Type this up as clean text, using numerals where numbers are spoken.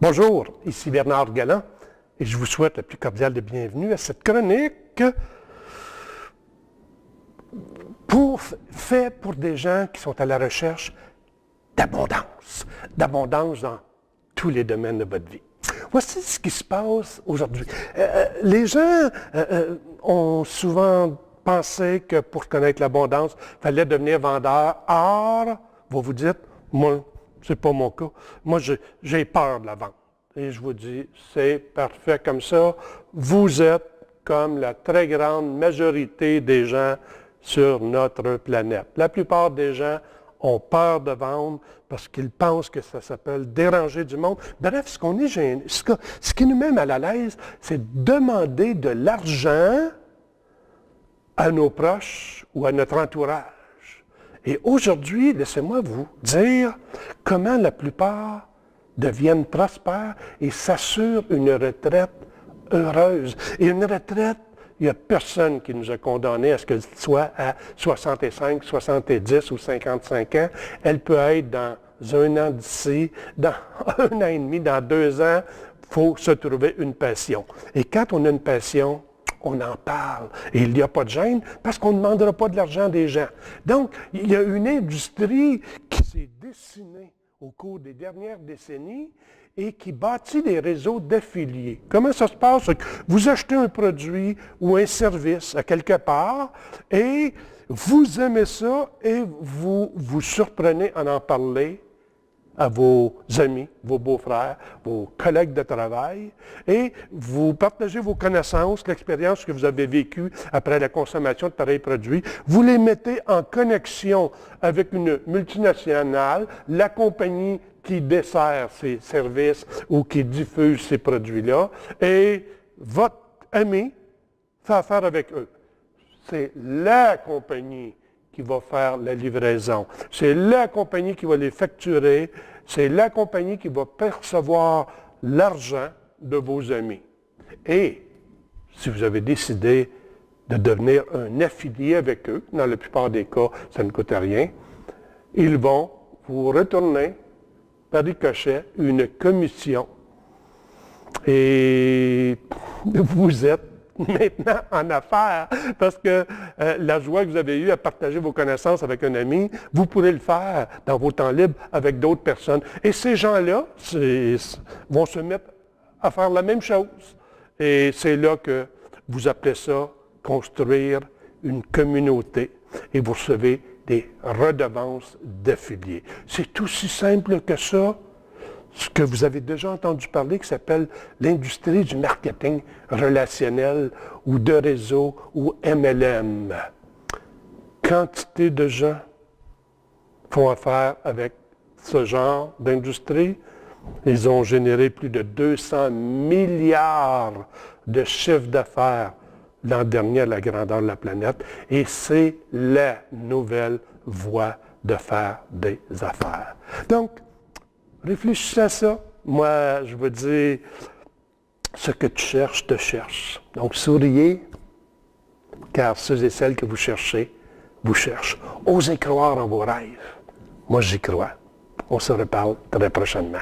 Bonjour, ici Bernard Galland et je vous souhaite la plus cordiale de bienvenue à cette chronique faite pour des gens qui sont à la recherche d'abondance dans tous les domaines de votre vie. Voici ce qui se passe aujourd'hui. Les gens ont souvent pensé que pour connaître l'abondance, il fallait devenir vendeur. Or, vous dites, moi, c'est pas mon cas. Moi, j'ai peur de la vente. Et je vous dis, c'est parfait comme ça. Vous êtes comme la très grande majorité des gens sur notre planète. La plupart des gens ont peur de vendre parce qu'ils pensent que ça s'appelle déranger du monde. Bref, ce qu'on est gêné, ce qui nous met mal à l'aise, c'est demander de l'argent à nos proches ou à notre entourage. Et aujourd'hui, laissez-moi vous dire comment la plupart deviennent prospères et s'assurent une retraite heureuse. Et une retraite, il n'y a personne qui nous a condamnés à ce qu'elle soit à 65, 70 ou 55 ans. Elle peut être dans un an d'ici, dans un an et demi, dans 2 ans. Il faut se trouver une passion. Et quand on a une passion, on en parle. Et il n'y a pas de gêne parce qu'on ne demandera pas de l'argent des gens. Donc, il y a une industrie qui s'est dessinée au cours des dernières décennies et qui bâtit des réseaux d'affiliés. Comment ça se passe? Vous achetez un produit ou un service à quelque part et vous aimez ça et vous vous surprenez à en parler à vos amis, vos beaux-frères, vos collègues de travail, et vous partagez vos connaissances, l'expérience que vous avez vécue après la consommation de pareils produits. Vous les mettez en connexion avec une multinationale, la compagnie qui dessert ces services ou qui diffuse ces produits-là, et votre ami fait affaire avec eux. C'est la compagnie qui va faire la livraison. C'est la compagnie qui va les facturer. C'est la compagnie qui va percevoir l'argent de vos amis. Et si vous avez décidé de devenir un affilié avec eux, dans la plupart des cas, ça ne coûte rien, ils vont vous retourner par ricochet une commission. Et vous êtes maintenant en affaires, parce que la joie que vous avez eue à partager vos connaissances avec un ami, vous pourrez le faire dans vos temps libres avec d'autres personnes. Et ces gens-là vont se mettre à faire la même chose. Et c'est là que vous appelez ça construire une communauté et vous recevez des redevances d'affiliés. C'est aussi simple que ça. Ce que vous avez déjà entendu parler qui s'appelle l'industrie du marketing relationnel ou de réseau ou MLM. Quantité de gens font affaire avec ce genre d'industrie. Ils ont généré plus de 200 milliards de chiffre d'affaires l'an dernier à la grandeur de la planète. Et c'est la nouvelle voie de faire des affaires. Donc, réfléchissez à ça. Moi, je vous dis, ce que tu cherches, te cherche. Donc, souriez, car ceux et celles que vous cherchez, vous cherchent. Osez croire en vos rêves. Moi, j'y crois. On se reparle très prochainement.